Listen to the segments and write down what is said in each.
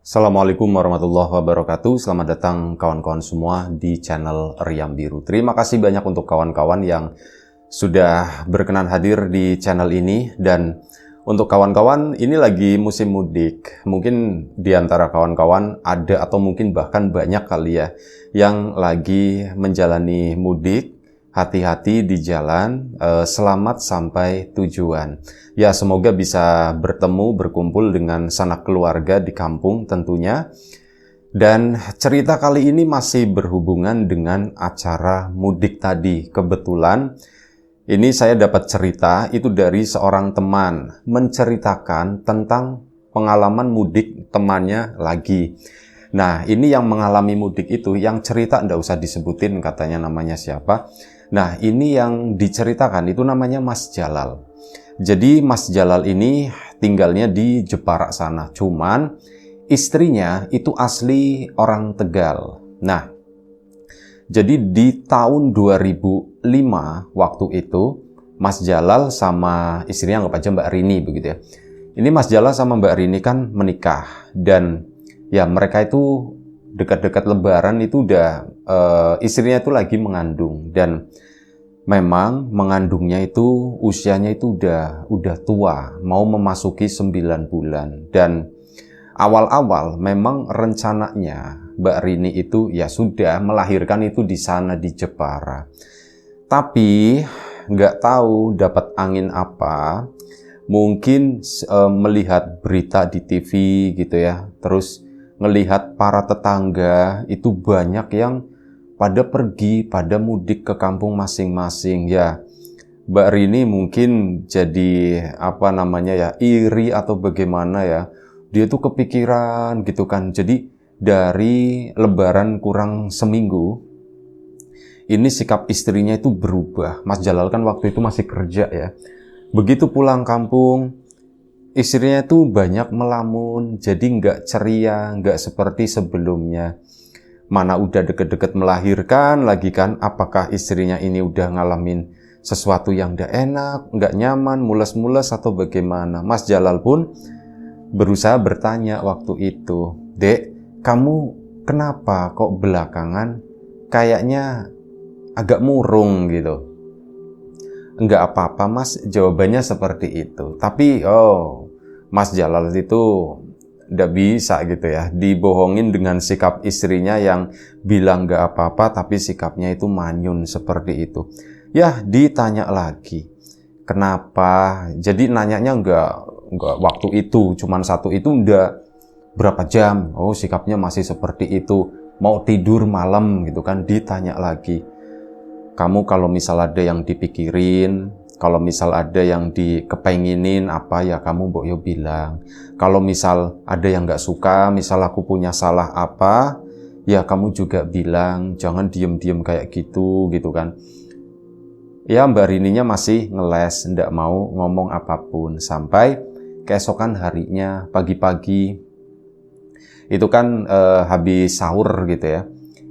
Assalamualaikum warahmatullahi wabarakatuh. Selamat datang kawan-kawan semua di channel Riam Biru. Terima kasih banyak untuk kawan-kawan yang sudah berkenan hadir di channel ini. Dan untuk kawan-kawan, ini lagi musim mudik. Mungkin di antara kawan-kawan ada atau mungkin bahkan banyak kali ya yang lagi menjalani mudik. Hati-hati di jalan, selamat sampai tujuan. Ya, semoga bisa bertemu, berkumpul dengan sanak keluarga di kampung tentunya. Dan cerita kali ini masih berhubungan dengan acara mudik tadi. Kebetulan ini saya dapat cerita itu dari seorang teman menceritakan tentang pengalaman mudik temannya lagi. Nah, ini yang mengalami mudik itu, yang cerita nggak usah disebutin katanya namanya siapa. Nah, ini yang diceritakan itu namanya Mas Jalal. Jadi Mas Jalal ini tinggalnya di Jepara sana. Cuman istrinya itu asli orang Tegal. Nah, jadi di tahun 2005 waktu itu Mas Jalal sama istrinya, anggap aja Mbak Rini begitu ya. Ini Mas Jalal sama Mbak Rini kan menikah. Dan ya mereka itu dekat-dekat Lebaran itu udah istrinya itu lagi mengandung. Dan memang mengandungnya itu usianya itu udah tua, mau memasuki 9 bulan. Dan awal-awal memang rencananya Mbak Rini itu ya sudah melahirkan itu di sana di Jepara. Tapi nggak tahu dapat angin apa, mungkin melihat berita di TV gitu ya, terus ngelihat para tetangga itu banyak yang pada pergi, pada mudik ke kampung masing-masing. Ya, Mbak Rini mungkin jadi iri atau bagaimana ya. Dia tuh kepikiran gitu kan. Jadi dari Lebaran kurang seminggu, ini sikap istrinya itu berubah. Mas Jalal kan waktu itu masih kerja ya. Begitu pulang kampung, istrinya itu banyak melamun, jadi nggak ceria, nggak seperti sebelumnya. Mana udah deket-deket melahirkan lagi kan, apakah istrinya ini udah ngalamin sesuatu yang nggak enak, nggak nyaman, mules-mules atau bagaimana. Mas Jalal pun berusaha bertanya waktu itu, "Dek, kamu kenapa kok belakangan kayaknya agak murung gitu?" "Enggak apa-apa mas," jawabannya seperti itu. Tapi Mas Jalal itu nggak bisa gitu ya, dibohongin dengan sikap istrinya yang bilang nggak apa-apa tapi sikapnya itu manyun seperti itu. Ya, ditanya lagi, kenapa? Jadi nanyanya nggak waktu itu, cuman satu itu udah berapa jam. Oh, sikapnya masih seperti itu, mau tidur malam gitu kan. Ditanya lagi, kamu kalau misal ada yang dipikirin, kalau misal ada yang dikepenginin apa ya kamu mbok yo bilang. Kalau misal ada yang nggak suka, misal aku punya salah apa, ya kamu juga bilang. Jangan diem-diem kayak gitu kan. Ya Mbak Rininya masih ngeles, nggak mau ngomong apapun. Sampai keesokan harinya pagi-pagi, itu kan habis sahur gitu ya.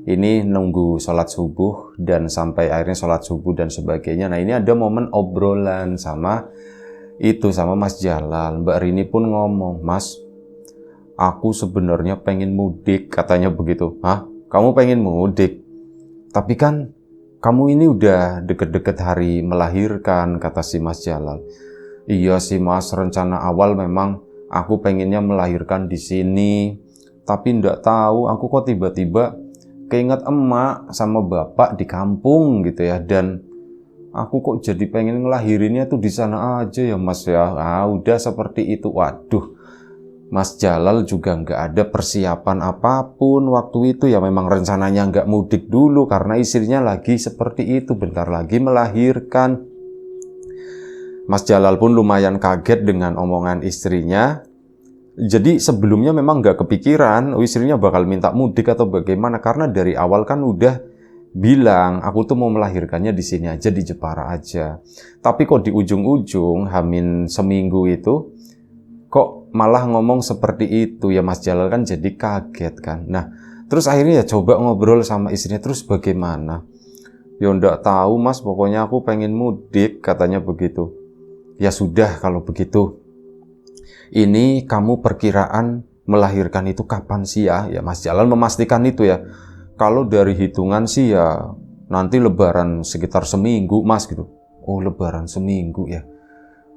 Ini nunggu sholat subuh dan sampai akhirnya sholat subuh dan sebagainya. Nah ini ada momen obrolan sama Mas Jalal. Mbak Rini pun ngomong, "Mas, aku sebenarnya pengen mudik," katanya begitu. "Hah? Kamu pengen mudik? Tapi kan kamu ini udah deket-deket hari melahirkan," kata si Mas Jalal. "Iya sih mas, rencana awal memang aku pengennya melahirkan di sini. Tapi nggak tahu aku kok tiba-tiba keinget emak sama bapak di kampung gitu ya, dan aku kok jadi pengen ngelahirinnya tuh di sana aja ya mas ya." Udah seperti itu. Waduh, Mas Jalal juga nggak ada persiapan apapun waktu itu ya. Memang rencananya nggak mudik dulu karena istrinya lagi seperti itu, bentar lagi melahirkan. Mas Jalal pun lumayan kaget dengan omongan istrinya. Jadi sebelumnya memang nggak kepikiran istrinya bakal minta mudik atau bagaimana, karena dari awal kan udah bilang aku tuh mau melahirkannya di sini aja, di Jepara aja. Tapi kok di ujung-ujung hamin seminggu itu kok malah ngomong seperti itu ya. Mas Jalal kan jadi kaget kan. Nah terus akhirnya ya coba ngobrol sama istrinya, terus bagaimana? "Ya nggak tahu mas, pokoknya aku pengen mudik," katanya begitu. "Ya sudah kalau begitu, ini kamu perkiraan melahirkan itu kapan sih ya? Ya Mas Jalal memastikan itu ya. Kalau dari hitungan sih ya nanti lebaran sekitar seminggu Mas gitu. Oh lebaran seminggu ya.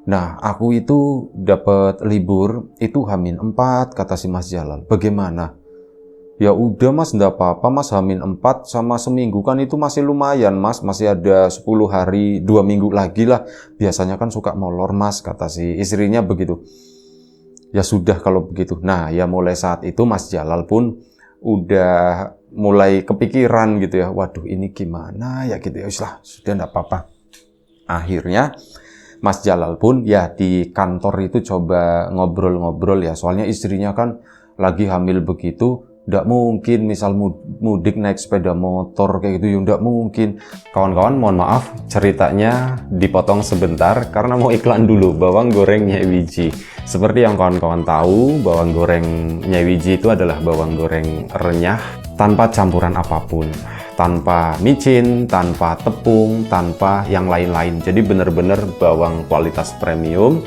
Nah aku itu dapat libur itu H-4 kata si Mas Jalal. Bagaimana? Ya udah Mas, enggak apa-apa Mas, H-4 sama seminggu kan itu masih lumayan Mas, masih ada 10 hari, 2 minggu lagi lah. Biasanya kan suka molor Mas, kata si istrinya begitu. Ya sudah kalau begitu. Nah ya mulai saat itu Mas Jalal pun udah mulai kepikiran gitu ya. Waduh ini gimana ya gitu ya. Sudah enggak apa-apa. Akhirnya Mas Jalal pun ya di kantor itu coba ngobrol-ngobrol ya. Soalnya istrinya kan lagi hamil begitu. Nggak mungkin misal mudik naik sepeda motor kayak gitu ya nggak mungkin. Kawan-kawan mohon maaf ceritanya dipotong sebentar karena mau iklan dulu bawang goreng Nyai Wiji. Seperti yang kawan-kawan tahu, bawang goreng Nyai Wiji itu adalah bawang goreng renyah tanpa campuran apapun, tanpa micin, tanpa tepung, tanpa yang lain-lain. Jadi benar-benar bawang kualitas premium,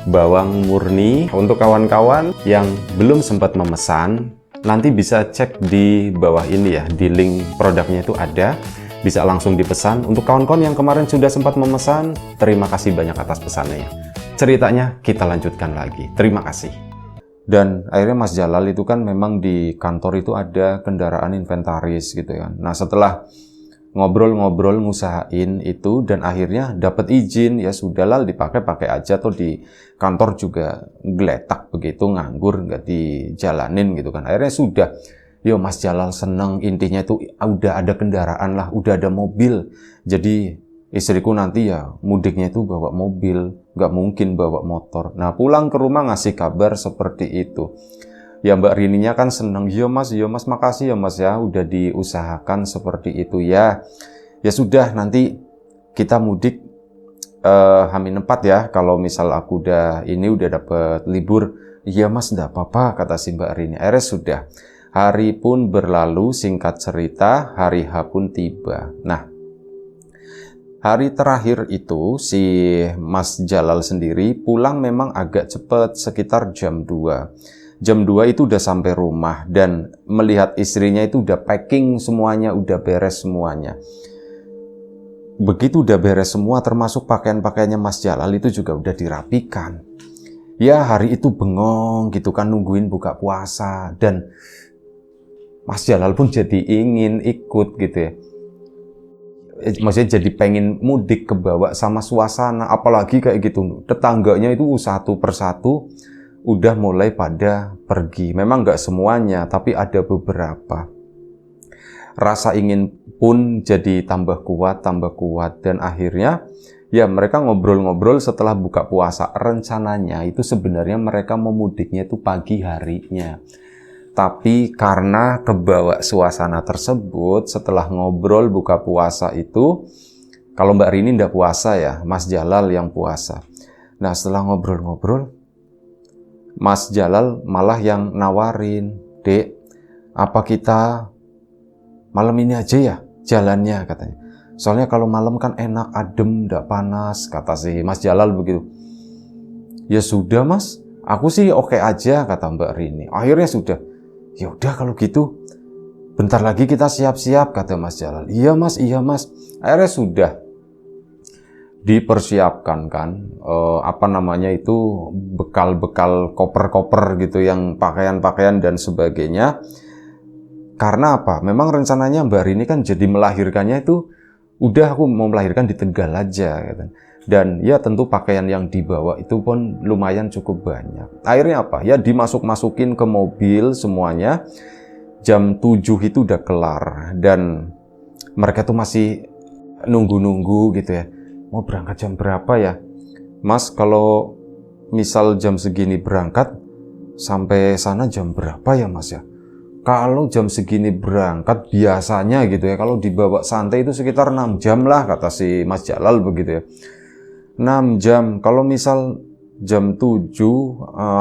bawang murni. Untuk kawan-kawan yang belum sempat memesan, nanti bisa cek di bawah ini ya, di link produknya itu ada, bisa langsung dipesan. Untuk kawan-kawan yang kemarin sudah sempat memesan, terima kasih banyak atas pesannya. Ceritanya kita lanjutkan lagi, terima kasih. Dan akhirnya Mas Jalal itu kan memang di kantor itu ada kendaraan inventaris gitu ya. Nah setelah ngobrol-ngobrol ngusahain itu dan akhirnya dapat izin, ya sudahlah dipakai aja tuh di kantor juga geletak begitu nganggur nggak dijalanin gitu kan. Akhirnya sudah, yo Mas Jalal seneng intinya itu udah ada kendaraan lah, udah ada mobil. Jadi istriku nanti ya mudiknya itu bawa mobil, nggak mungkin bawa motor. Nah pulang ke rumah ngasih kabar seperti itu. Ya Mbak Rininya kan seneng, iya mas makasih ya mas ya udah diusahakan seperti itu ya. Ya sudah nanti kita mudik H-4 ya, kalau misal aku udah dapet libur. Iya mas enggak apa-apa kata si Mbak Rini. Akhirnya sudah, hari pun berlalu, singkat cerita hari H pun tiba. Nah hari terakhir itu si Mas Jalal sendiri pulang memang agak cepat, sekitar jam 2. Jam 2 itu udah sampai rumah dan melihat istrinya itu udah packing semuanya, udah beres semuanya. Begitu udah beres semua termasuk pakaian-pakaiannya Mas Jalal itu juga udah dirapikan. Ya hari itu bengong gitu kan nungguin buka puasa dan Mas Jalal pun jadi ingin ikut gitu ya. Maksudnya jadi pengen mudik kebawa sama suasana, apalagi kayak gitu. Tetangganya itu satu persatu udah mulai pada pergi. Memang nggak semuanya, tapi ada beberapa. Rasa ingin pun jadi tambah kuat. Dan akhirnya, ya mereka ngobrol-ngobrol setelah buka puasa. Rencananya itu sebenarnya mereka memudiknya itu pagi harinya. Tapi karena kebawa suasana tersebut, setelah ngobrol buka puasa itu, kalau Mbak Rini nggak puasa ya, Mas Jalal yang puasa. Nah setelah ngobrol-ngobrol, Mas Jalal malah yang nawarin, Dek, apa kita malam ini aja ya jalannya katanya. Soalnya kalau malam kan enak, adem, nggak panas, kata si Mas Jalal begitu. Ya sudah mas, aku sih oke aja kata Mbak Rini. Akhirnya sudah, ya udah kalau gitu, bentar lagi kita siap-siap kata Mas Jalal. Iya mas. Akhirnya sudah dipersiapkan kan bekal-bekal koper-koper gitu yang pakaian-pakaian dan sebagainya. Karena apa? Memang rencananya Mbak Rini kan jadi melahirkannya itu udah aku mau melahirkan di Tegal aja gitu. Dan ya tentu pakaian yang dibawa itu pun lumayan cukup banyak. Akhirnya apa? Ya dimasuk-masukin ke mobil semuanya. Jam 7 itu udah kelar dan mereka tuh masih nunggu-nunggu gitu ya. Mau berangkat jam berapa ya? Mas, kalau misal jam segini berangkat, sampai sana jam berapa ya mas ya? Kalau jam segini berangkat biasanya gitu ya, kalau dibawa santai itu sekitar 6 jam lah kata si Mas Jalal begitu ya. 6 jam, kalau misal jam 7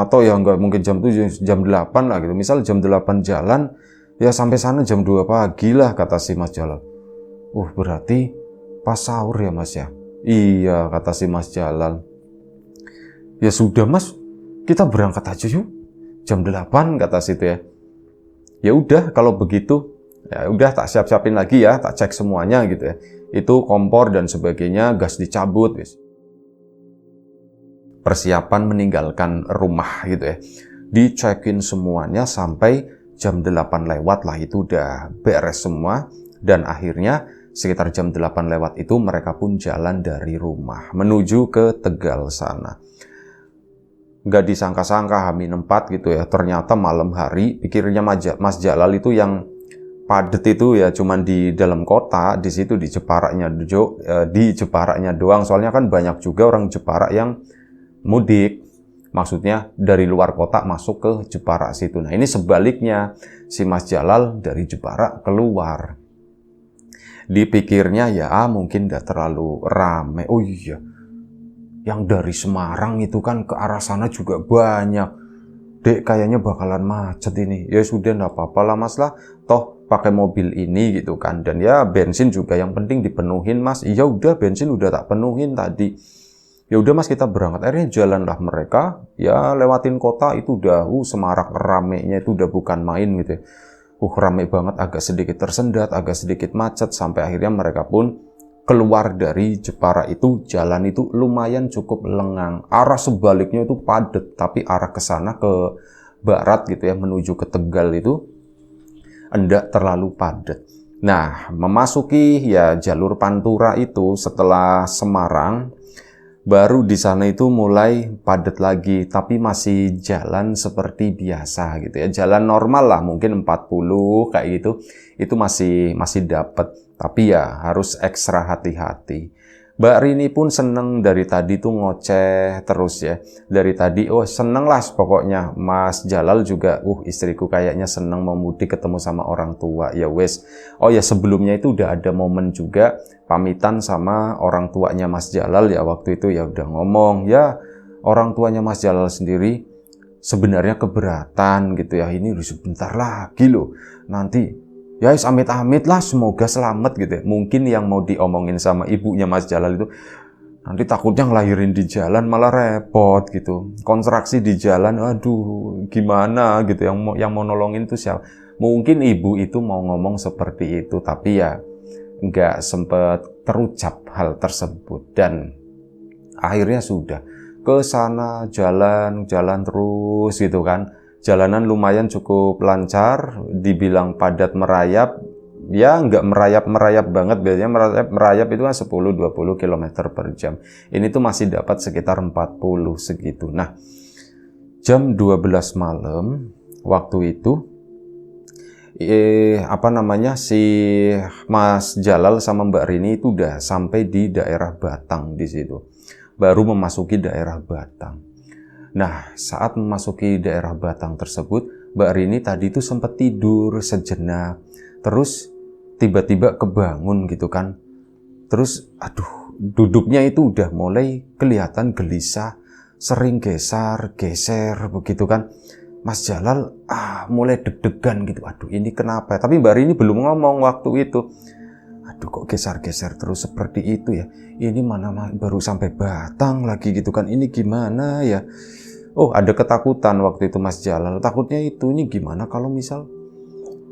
atau ya nggak mungkin jam 7, jam 8 lah gitu. Misal jam 8 jalan, ya sampai sana jam 2 pagi lah kata si Mas Jalal. Berarti pas sahur ya mas ya? Iya kata si Mas Jalal. Ya sudah mas, kita berangkat aja yuk. jam 8 kata situ ya. Ya udah kalau begitu, ya udah tak siap-siapin lagi ya, tak cek semuanya gitu ya. Itu kompor dan sebagainya, gas dicabut, guys. Persiapan meninggalkan rumah gitu ya. Dicekin semuanya sampai jam 8 lewat lah, itu udah beres semua. Dan akhirnya sekitar jam 8 lewat itu mereka pun jalan dari rumah menuju ke Tegal sana. Nggak disangka-sangka H-4 gitu ya, ternyata malam hari. Pikirnya Mas Jalal itu yang padet itu ya cuman di dalam kota, di situ di Jeparaknya doang. Soalnya kan banyak juga orang Jepara yang mudik, maksudnya dari luar kota masuk ke Jepara situ. Nah ini sebaliknya, si Mas Jalal dari Jepara keluar. Dipikirnya ya mungkin udah terlalu rame. Oh iya, yang dari Semarang itu kan ke arah sana juga banyak. Dek, kayaknya bakalan macet ini. Ya sudah, enggak apa-apa lah Mas lah. Toh pakai mobil ini gitu kan. Dan ya bensin juga yang penting dipenuhin Mas. Iya udah, bensin udah tak penuhin tadi. Ya udah Mas, kita berangkat. Akhirnya jalanlah mereka. Ya lewatin kota itu udah semarak ramenya itu udah bukan main gitu ya. Rame banget, agak sedikit tersendat, agak sedikit macet. Sampai akhirnya mereka pun keluar dari Jepara itu. Jalan itu lumayan cukup lengang. Arah sebaliknya itu padat, tapi arah ke sana ke barat gitu ya, menuju ke Tegal itu enggak terlalu padat. Nah, memasuki ya jalur Pantura itu setelah Semarang, baru di sana itu mulai padat lagi, tapi masih jalan seperti biasa gitu ya. Jalan normal lah, mungkin 40 kayak gitu. Itu masih dapat. Tapi ya harus ekstra hati-hati. Mbak Rini pun seneng dari tadi tuh ngoceh terus ya. Dari tadi, seneng lah pokoknya. Mas Jalal juga, istriku kayaknya seneng mau mudik ketemu sama orang tua. Ya wes. Oh ya, sebelumnya itu udah ada momen juga pamitan sama orang tuanya Mas Jalal ya. Waktu itu ya udah ngomong, ya orang tuanya Mas Jalal sendiri sebenarnya keberatan gitu ya. Ini udah sebentar lagi loh. Nanti ya amit-amit lah, semoga selamat gitu ya. Mungkin yang mau diomongin sama ibunya Mas Jalal itu, nanti takutnya ngelahirin di jalan malah repot gitu. Kontraksi di jalan, aduh gimana gitu. Yang mau nolongin itu siapa? Mungkin ibu itu mau ngomong seperti itu, tapi ya nggak sempet terucap hal tersebut. Dan akhirnya sudah ke sana jalan terus gitu kan. Jalanan lumayan cukup lancar, dibilang padat merayap, ya nggak merayap banget. Biasanya merayap itu kan 10-20 km per jam. Ini tuh masih dapat sekitar 40 segitu. Nah, jam 12 malam waktu itu, si Mas Jalal sama Mbak Rini itu udah sampai di daerah Batang di situ. Baru memasuki daerah Batang. Nah, saat memasuki daerah Batang tersebut, Mbak Rini tadi itu sempat tidur sejenak. Terus tiba-tiba kebangun gitu kan. Terus, duduknya itu udah mulai kelihatan gelisah, sering geser begitu kan. Mas Jalal mulai deg-degan gitu. Ini kenapa? Tapi Mbak Rini belum ngomong waktu itu. Kok geser-geser terus seperti itu ya. Ini mana baru sampai Batang lagi gitu kan. Ini gimana ya? Ada ketakutan waktu itu Mas Jalal. Takutnya ini gimana kalau misal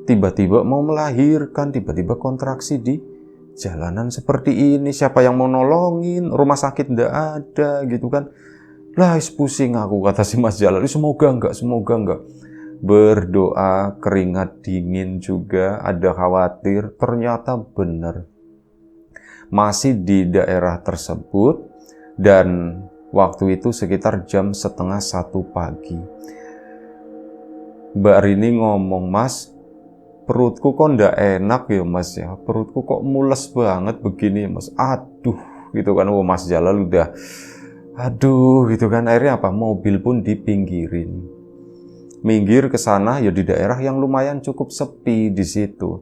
tiba-tiba mau melahirkan, tiba-tiba kontraksi di jalanan seperti ini. Siapa yang mau nolongin? Rumah sakit nggak ada gitu kan. Lah, pusing aku, kata si Mas Jalal. Semoga enggak. Berdoa, keringat dingin juga, ada khawatir. Ternyata benar. Masih di daerah tersebut dan waktu itu sekitar jam 12:30 pagi. Mbak Rini ngomong, Mas, perutku kok ndak enak ya Mas ya. Perutku kok mules banget begini Mas. Gitu kan. Mas Jalal udah, gitu kan. Akhirnya mobil pun dipinggirin. Minggir ke sana ya di daerah yang lumayan cukup sepi di situ.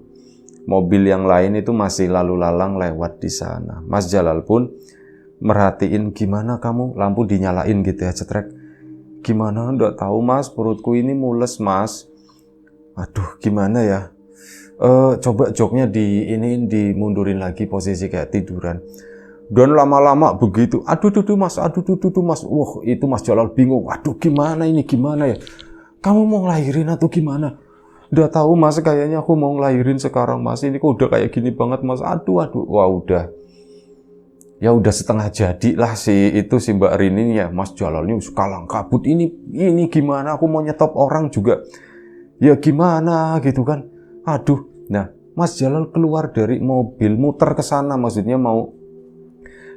Mobil yang lain itu masih lalu lalang lewat di sana. Mas Jalal pun merhatiin, gimana kamu? Lampu dinyalain gitu ya, cetrek. Gimana? Nggak tahu Mas, perutku ini mules Mas. Gimana ya? Coba joknya dimundurin lagi posisi kayak tiduran. Dan lama-lama begitu, Mas. Wah, itu Mas Jalal bingung. Gimana ya? kamu mau ngelahirin atau gimana? Udah tahu mas, kayaknya aku mau ngelahirin sekarang mas, ini kok udah kayak gini banget mas, aduh, wah udah. Ya udah setengah jadi lah si Mbak Rini ya, Mas Jalalnya kalang kabut, ini gimana, aku mau nyetop orang juga. Ya gimana gitu kan. Aduh, nah Mas Jalal keluar dari mobil, muter ke sana, maksudnya mau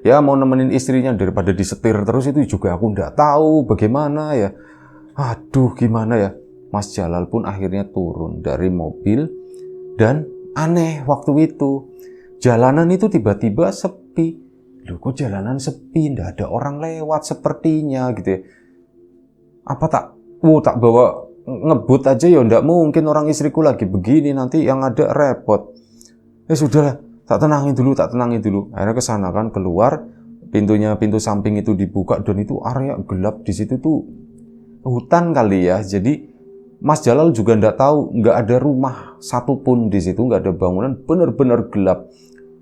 nemenin istrinya daripada disetir terus, itu juga aku nggak tahu bagaimana ya. Aduh, gimana ya. Mas Jalal pun akhirnya turun dari mobil dan aneh waktu itu. Jalanan itu tiba-tiba sepi. Loh, kok jalanan sepi, nggak ada orang lewat sepertinya gitu ya. Apa tak bawa ngebut aja ya, nggak mungkin, orang istriku lagi begini nanti yang ada repot. Sudahlah, tak tenangin dulu. Akhirnya ke sana kan, keluar, pintu samping itu dibuka dan itu area gelap, di situ tuh hutan kali ya. Jadi Mas Jalal juga nggak tahu, nggak ada rumah satupun di situ, nggak ada bangunan, benar-benar gelap.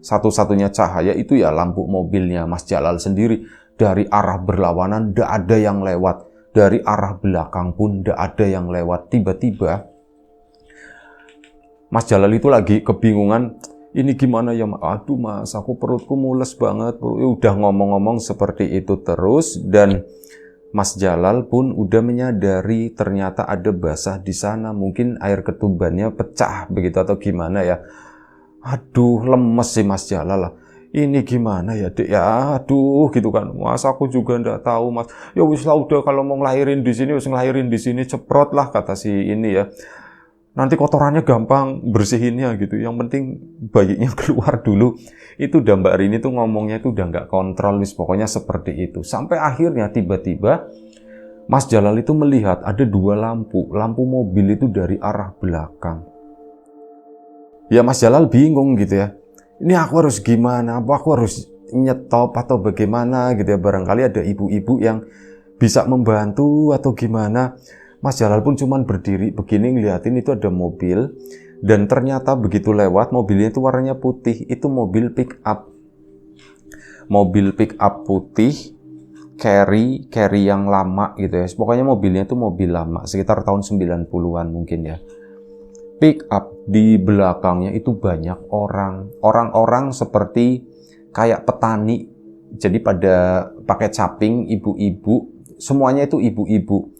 Satu-satunya cahaya itu ya lampu mobilnya Mas Jalal sendiri. Dari arah berlawanan nggak ada yang lewat, dari arah belakang pun nggak ada yang lewat. Tiba-tiba Mas Jalal itu lagi kebingungan, ini gimana ya, aduh mas, aku perutku mules banget. Udah ngomong-ngomong seperti itu terus, dan Mas Jalal pun udah menyadari ternyata ada basah di sana, mungkin air ketubannya pecah begitu atau gimana ya. Aduh, lemes sih Mas Jalal lah. Ini gimana ya dek ya, aduh gitu kan. Mas aku juga ndak tahu mas. Ya wis lah, udah kalau mau ngelahirin di sini, wis ngelahirin di sini, ceprot lah kata si ini ya. Nanti kotorannya gampang bersihinnya gitu. Yang penting bayinya keluar dulu. Itu udah Mbak Rini tuh ngomongnya itu udah nggak kontrol, wis pokoknya seperti itu. Sampai akhirnya tiba-tiba Mas Jalal itu melihat ada dua lampu mobil itu dari arah belakang. Ya Mas Jalal bingung gitu ya. Ini aku harus gimana? Apa aku harus nyetop atau bagaimana gitu ya? Barangkali ada ibu-ibu yang bisa membantu atau gimana. Mas Jalal pun cuman berdiri begini ngeliatin itu ada mobil. Dan ternyata begitu lewat, mobilnya itu warnanya putih. Itu mobil pick up. Mobil pick up putih. Carry yang lama gitu ya. Pokoknya mobilnya itu mobil lama. Sekitar tahun 90-an mungkin ya. Pick up, di belakangnya itu banyak orang seperti kayak petani. Jadi pada pakai caping, ibu-ibu, semuanya itu ibu-ibu.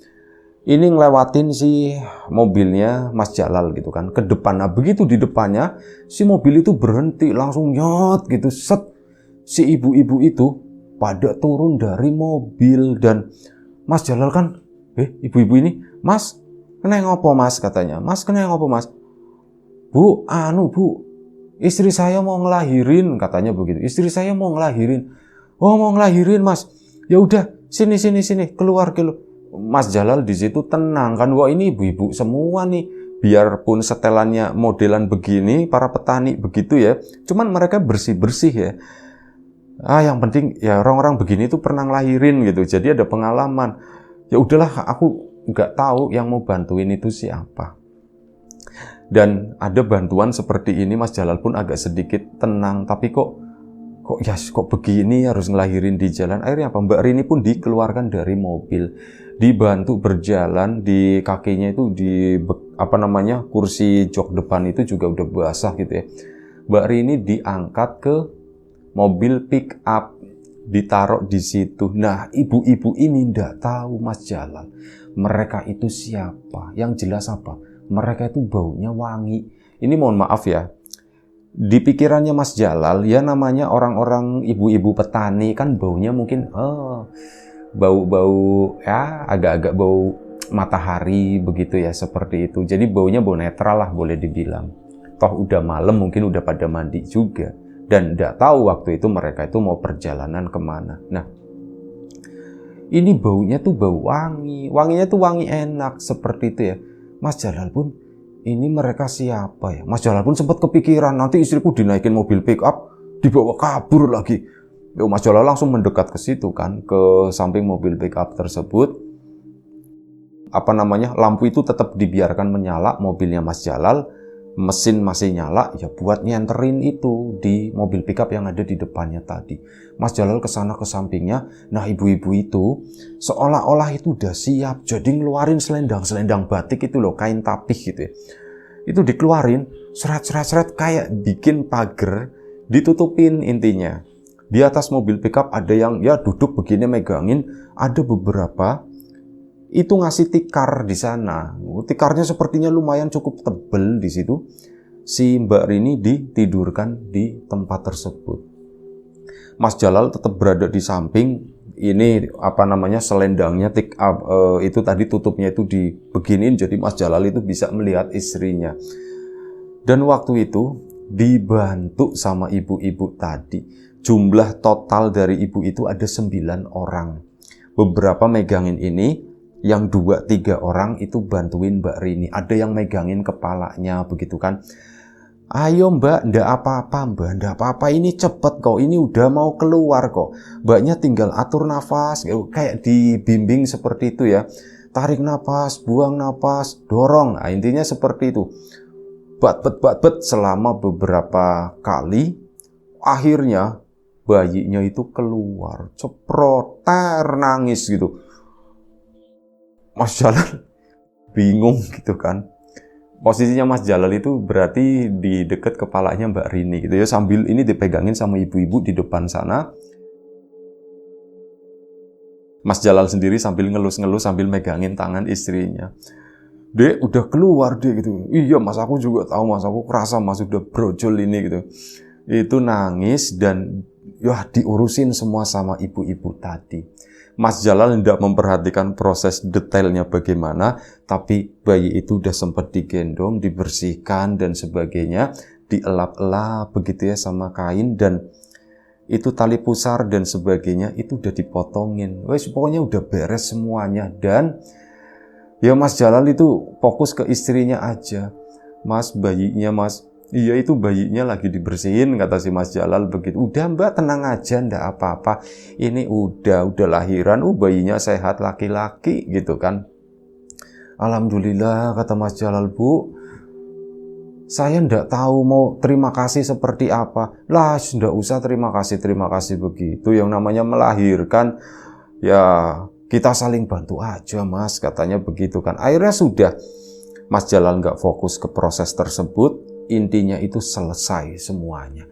Ini ngelewatin si mobilnya Mas Jalal gitu kan, ke depan. Nah begitu di depannya, si mobil itu berhenti, langsung nyot gitu, set. Si ibu-ibu itu pada turun dari mobil dan Mas Jalal kan, ibu-ibu ini, mas, kena ngopo mas katanya. Mas kena ngopo mas? Bu, istri saya mau ngelahirin katanya begitu. Istri saya mau ngelahirin. Oh mau ngelahirin mas? Ya udah sini keluar. Mas Jalal di situ tenang kan. Wah ini ibu-ibu semua nih. Biarpun setelannya modelan begini, para petani begitu ya. Cuman mereka bersih ya. Yang penting ya orang-orang begini tuh pernah ngelahirin gitu. Jadi ada pengalaman. Ya udahlah, aku nggak tahu yang mau bantuin itu siapa. Dan ada bantuan seperti ini, Mas Jalal pun agak sedikit tenang. Tapi kok begini, harus ngelahirin di jalan. Akhirnya apa? Mbak Rini pun dikeluarkan dari mobil, dibantu berjalan. Di kakinya itu kursi jok depan itu juga udah basah gitu ya. Mbak Rini diangkat ke mobil pick up, ditaruh di situ. Nah, ibu-ibu ini ndak tahu Mas Jalal mereka itu siapa. Yang jelas apa? Mereka itu baunya wangi. Ini mohon maaf ya, di pikirannya Mas Jalal ya, namanya orang-orang ibu-ibu petani kan baunya mungkin bau ya agak-agak bau matahari begitu ya, seperti itu. Jadi baunya bau netral lah boleh dibilang. Toh udah malam, mungkin udah pada mandi juga. Dan nggak tahu waktu itu mereka itu mau perjalanan kemana. Nah, ini baunya tuh bau wangi. Wanginya tuh wangi enak seperti itu ya. Mas Jalal pun, ini mereka siapa ya? Mas Jalal pun sempat kepikiran, nanti istriku dinaikin mobil pick up, dibawa kabur lagi. Mas Jalal langsung mendekat ke situ kan, ke samping mobil pick up tersebut. Lampu itu tetap dibiarkan menyala mobilnya Mas Jalal. mesin masih nyala, ya buat nyenterin itu di mobil pickup yang ada di depannya tadi. Mas Jalal kesana ke sampingnya, nah ibu-ibu itu seolah-olah itu udah siap, jadi ngeluarin selendang batik itu loh, kain tapih gitu ya. Itu dikeluarin, seret kayak bikin pagar, ditutupin intinya. Di atas mobil pickup ada yang ya duduk begini megangin, ada beberapa itu ngasih tikar di sana. Tikarnya sepertinya lumayan cukup tebel di situ. Si Mbak Rini ditidurkan di tempat tersebut. Mas Jalal tetap berada di samping. Ini selendangnya itu tadi tutupnya itu dibeginin, jadi Mas Jalal itu bisa melihat istrinya. Dan waktu itu dibantu sama ibu-ibu tadi. Jumlah total dari ibu itu ada 9 orang. Beberapa megangin ini, yang 2-3 orang itu bantuin Mbak Rini. Ada yang megangin kepalanya begitu kan. Ayo Mbak, ndak apa-apa Mbak, ndak apa-apa, ini cepet kok, ini udah mau keluar kok. Mbaknya tinggal atur nafas, kayak dibimbing seperti itu ya. Tarik nafas, buang nafas, dorong. Nah, intinya seperti itu. Bat selama beberapa kali. Akhirnya bayinya itu keluar, ceproter, nangis gitu. Mas Jalal bingung gitu kan. Posisinya Mas Jalal itu berarti di dekat kepalanya Mbak Rini gitu ya, sambil ini dipegangin sama ibu-ibu di depan sana. Mas Jalal sendiri sambil ngelus-ngelus sambil megangin tangan istrinya. Dek, udah keluar deh gitu. Iya Mas, aku juga tahu Mas, aku kerasa Mas udah brojol ini gitu. Itu nangis dan ya diurusin semua sama ibu-ibu tadi. Mas Jalal tidak memperhatikan proses detailnya bagaimana, tapi bayi itu udah sempat digendong, dibersihkan dan sebagainya, dielap-elap begitu ya sama kain, dan itu tali pusar dan sebagainya itu udah dipotongin. Wes pokoknya udah beres semuanya, dan ya Mas Jalal itu fokus ke istrinya aja. Mas, bayinya Mas. Iya, itu bayinya lagi dibersihin, kata si Mas Jalal begitu. Udah Mbak, tenang aja, ndak apa-apa. Ini udah lahiran, bayinya sehat, laki-laki gitu kan. Alhamdulillah, kata Mas Jalal, Bu. Saya ndak tahu mau terima kasih seperti apa. Lah, ndak usah terima kasih begitu. Yang namanya melahirkan, ya kita saling bantu aja Mas, katanya begitu kan. Akhirnya sudah, Mas Jalal nggak fokus ke proses tersebut. Intinya itu selesai semuanya.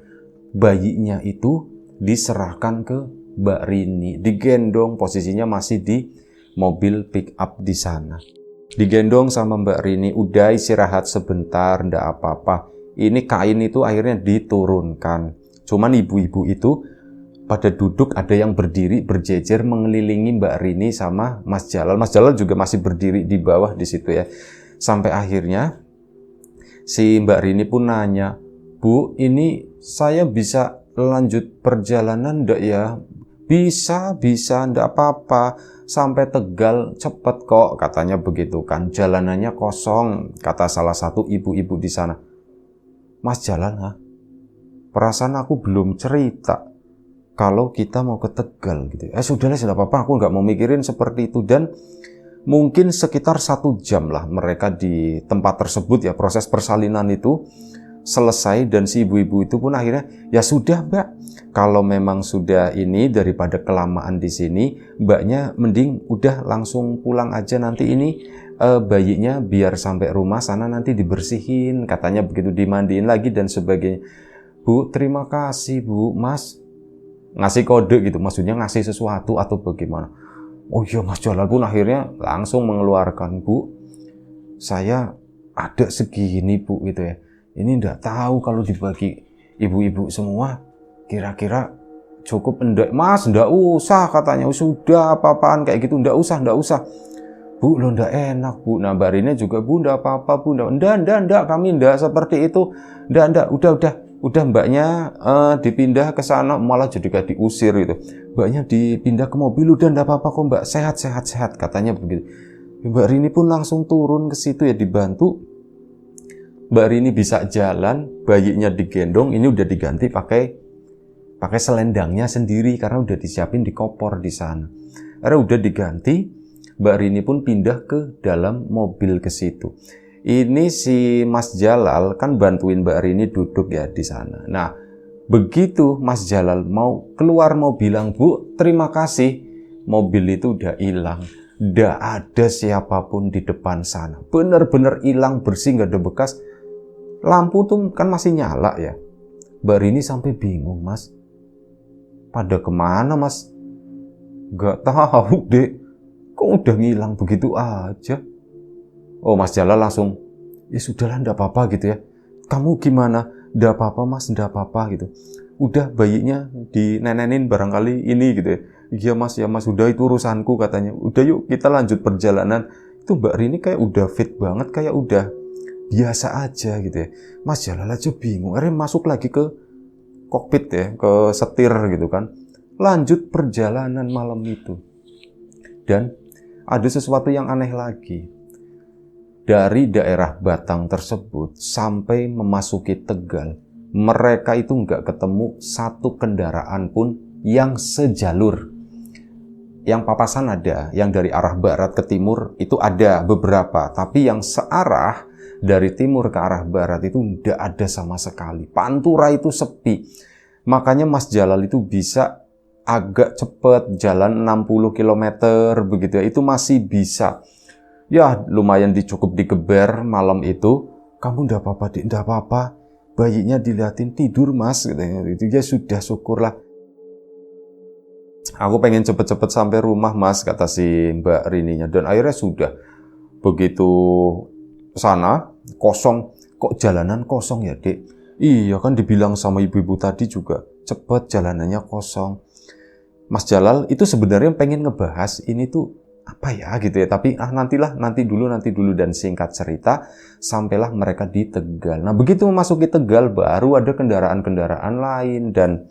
Bayinya itu diserahkan ke Mbak Rini, digendong, posisinya masih di mobil pick up di sana. Digendong sama Mbak Rini, udah istirahat sebentar, ndak apa-apa. Ini kain itu akhirnya diturunkan. Cuman ibu-ibu itu pada duduk, ada yang berdiri berjejer mengelilingi Mbak Rini sama Mas Jalal. Mas Jalal juga masih berdiri di bawah di situ ya. Sampai akhirnya si Mbak Rini pun nanya, Bu, ini saya bisa lanjut perjalanan ndak ya? Bisa, ndak apa-apa. Sampai Tegal cepet kok, katanya begitu kan. Jalanannya kosong, kata salah satu ibu-ibu di sana. Mas Jalal, perasaan aku belum cerita kalau kita mau ke Tegal gitu. Sudahlah, tidak apa-apa, aku nggak mau mikirin seperti itu. Dan mungkin sekitar 1 jam lah mereka di tempat tersebut ya, proses persalinan itu selesai, dan si ibu-ibu itu pun akhirnya, ya sudah Mbak, kalau memang sudah ini daripada kelamaan di sini, Mbaknya mending udah langsung pulang aja, nanti ini bayinya biar sampai rumah sana nanti dibersihin, katanya begitu, dimandiin lagi dan sebagainya. Bu, terima kasih Bu, Mas. Ngasih kode gitu, maksudnya ngasih sesuatu atau bagaimana. Oh iya, Mas Jalal pun akhirnya langsung mengeluarkan, Bu, saya ada segini Bu gitu ya. Ini enggak tahu kalau dibagi ibu-ibu semua kira-kira cukup enggak. Mas, enggak usah katanya. Sudah apa-apaan kayak gitu, enggak usah. Bu, lo enggak enak Bu. Nah, Mbak Rini juga, Bu, enggak apa-apa Bu. Enggak, kami enggak seperti itu. Enggak, udah Mbaknya dipindah ke sana, malah jadi kayak diusir gitu. Mbaknya dipindah ke mobil, udah enggak apa-apa kok Mbak, sehat katanya begitu. Mbak Rini pun langsung turun ke situ ya, dibantu. Mbak Rini bisa jalan, bayinya digendong, ini udah diganti pakai selendangnya sendiri karena udah disiapin di koper di sana. Karena udah diganti, Mbak Rini pun pindah ke dalam mobil ke situ. Ini si Mas Jalal kan bantuin Mbak Rini duduk ya di sana. Nah, begitu Mas Jalal mau keluar mau bilang, "Bu, terima kasih." Mobil itu udah hilang. Nggak ada siapapun di depan sana. Bener-bener hilang, bersih, nggak ada bekas. Lampu tuh kan masih nyala ya. Mbak Rini sampai bingung, "Mas, pada kemana, Mas?" "Nggak tahu, Dek. Kok udah ngilang begitu aja?" Oh, Mas Jalal langsung, "Ya sudahlah, nggak apa-apa gitu ya. Kamu gimana?" "Nggak apa-apa, Mas, nggak apa-apa gitu. Udah bayinya dinenenin barangkali ini gitu ya." "Iya, Mas, ya Mas, udah itu urusanku," katanya. "Udah yuk kita lanjut perjalanan." Itu Mbak Rini kayak udah fit banget, kayak udah biasa aja gitu ya. Mas Jalal aja bingung, akhirnya masuk lagi ke kokpit ya, ke setir gitu kan. Lanjut perjalanan malam itu. Dan ada sesuatu yang aneh lagi. Dari daerah Batang tersebut sampai memasuki Tegal, mereka itu nggak ketemu satu kendaraan pun yang sejalur. Yang papasan ada, yang dari arah barat ke timur itu ada beberapa, tapi yang searah dari timur ke arah barat itu nggak ada sama sekali. Pantura itu sepi. Makanya Mas Jalal itu bisa agak cepat jalan 60 km begitu ya, itu masih bisa. Ya lumayan cukup digeber malam itu. "Kamu ndak apa-apa, Dik, ndak apa-apa. Bayinya diliatin tidur, Mas," katanya. Itu ya sudah, syukurlah. "Aku pengen cepet-cepet sampai rumah, Mas," kata si Mbak Rininya. Dan akhirnya sudah. Begitu sana kosong. "Kok jalanan kosong ya, Dek?" "Iya kan dibilang sama ibu-ibu tadi juga cepet jalanannya kosong." Mas Jalal itu sebenarnya pengen ngebahas ini tuh apa ya gitu ya, tapi nanti dulu. Dan singkat cerita sampailah mereka di Tegal. Nah, begitu memasuki Tegal baru ada kendaraan-kendaraan lain dan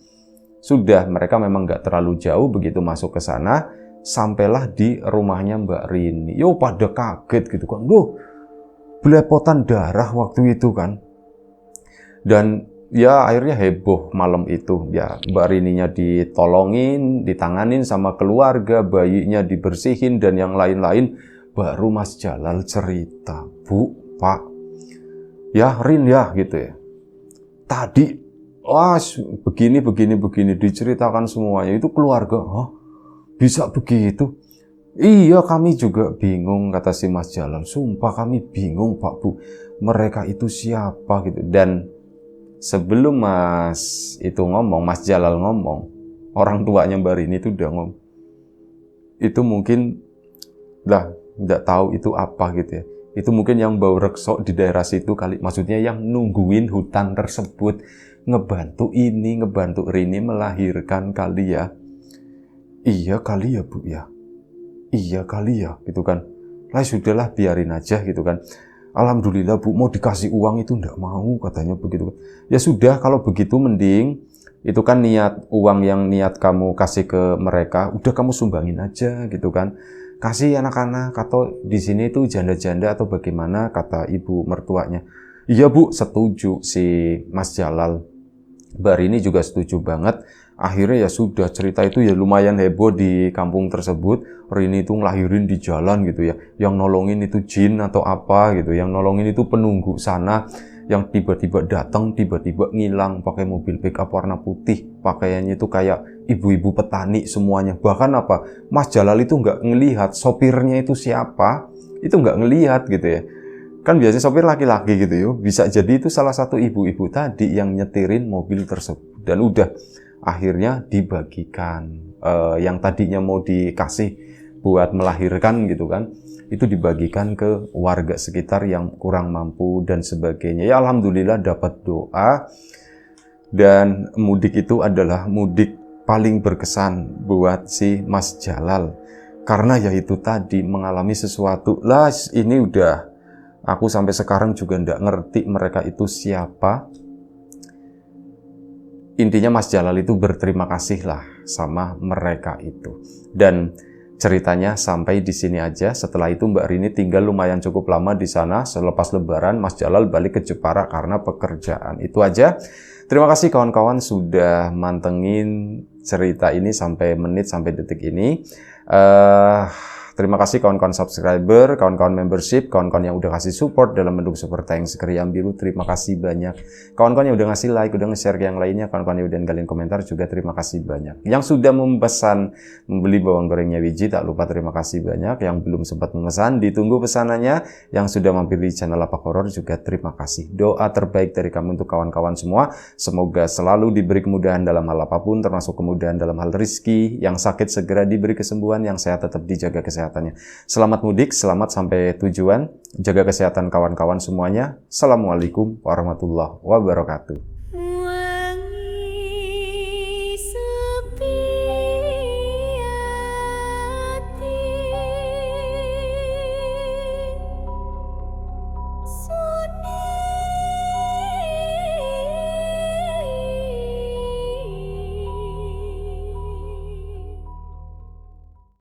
sudah, mereka memang nggak terlalu jauh. Begitu masuk ke sana sampailah di rumahnya Mbak Rini. Yo pada kaget gitu kan, "Loh, belepotan darah waktu itu kan." Dan ya akhirnya heboh malam itu. Ya Mbak Rininya ditolongin, ditanganin sama keluarga, bayinya dibersihin dan yang lain-lain. Baru Mas Jalal cerita, "Bu, Pak, ya Rin ya gitu ya. Tadi begini diceritakan semuanya." Itu keluarga, "Hah? Bisa begitu?" "Iya, kami juga bingung," kata si Mas Jalal. "Sumpah kami bingung, Pak, Bu. Mereka itu siapa?" gitu. Dan sebelum Mas Jalal ngomong, orang tuanya Mbak Rini itu udah ngomong. Itu mungkin lah nggak tahu itu apa gitu ya. Itu mungkin yang bau reksok di daerah situ kali. Maksudnya yang nungguin hutan tersebut, ngebantu Rini melahirkan kali ya. "Iya kali ya, Bu ya. Iya kali ya," gitu kan. "Lah sudahlah, biarin aja," gitu kan. "Alhamdulillah, Bu, mau dikasih uang itu enggak mau," katanya begitu. "Ya sudah, kalau begitu mending itu kan uang yang niat kamu kasih ke mereka, udah kamu sumbangin aja," gitu kan. "Kasih anak-anak atau di sini itu janda-janda atau bagaimana," kata ibu mertuanya. "Iya, Bu," setuju si Mas Jalal. Mbak Rini juga setuju banget. Akhirnya ya sudah, cerita itu ya lumayan heboh di kampung tersebut. Rini itu ngelahirin di jalan gitu ya. Yang nolongin itu jin atau apa gitu. Yang nolongin itu penunggu sana. Yang tiba-tiba datang, tiba-tiba ngilang pakai mobil pickup warna putih. Pakaiannya itu kayak ibu-ibu petani semuanya. Bahkan apa, Mas Jalal itu nggak ngelihat sopirnya itu siapa. Itu nggak ngelihat gitu ya. Kan biasanya sopir laki-laki gitu ya. Bisa jadi itu salah satu ibu-ibu tadi yang nyetirin mobil tersebut. Dan udah akhirnya dibagikan. Yang tadinya mau dikasih buat melahirkan gitu kan, itu dibagikan ke warga sekitar yang kurang mampu dan sebagainya. Ya alhamdulillah dapat doa. Dan mudik itu adalah mudik paling berkesan buat si Mas Jalal. Karena ya itu tadi mengalami sesuatu. Lah ini udah, aku sampai sekarang juga nggak ngerti mereka itu siapa. Intinya Mas Jalal itu berterima kasih lah sama mereka itu. Dan ceritanya sampai di sini aja. Setelah itu Mbak Rini tinggal lumayan cukup lama di sana. Selepas Lebaran Mas Jalal balik ke Jepara karena pekerjaan. Itu aja. Terima kasih kawan-kawan sudah mantengin cerita ini sampai detik ini. Terima kasih kawan-kawan subscriber, kawan-kawan membership, kawan-kawan yang udah kasih support dalam bentuk super thanks ke Riam Biru. Terima kasih banyak. Kawan-kawan yang udah ngasih like, udah nge-share ke yang lainnya, kawan-kawan yang udah ninggalin komentar juga terima kasih banyak. Yang sudah memesan membeli bawang gorengnya Wiji, tak lupa terima kasih banyak. Yang belum sempat memesan, ditunggu pesanannya. Yang sudah mampir di channel Lapak Horor juga terima kasih. Doa terbaik dari kami untuk kawan-kawan semua. Semoga selalu diberi kemudahan dalam hal apapun, termasuk kemudahan dalam hal rezeki. Yang sakit segera diberi kesembuhan, yang sehat tetap dijaga kesehatannya. Selamat mudik, selamat sampai tujuan. Jaga kesehatan kawan-kawan semuanya. Assalamualaikum warahmatullahi wabarakatuh.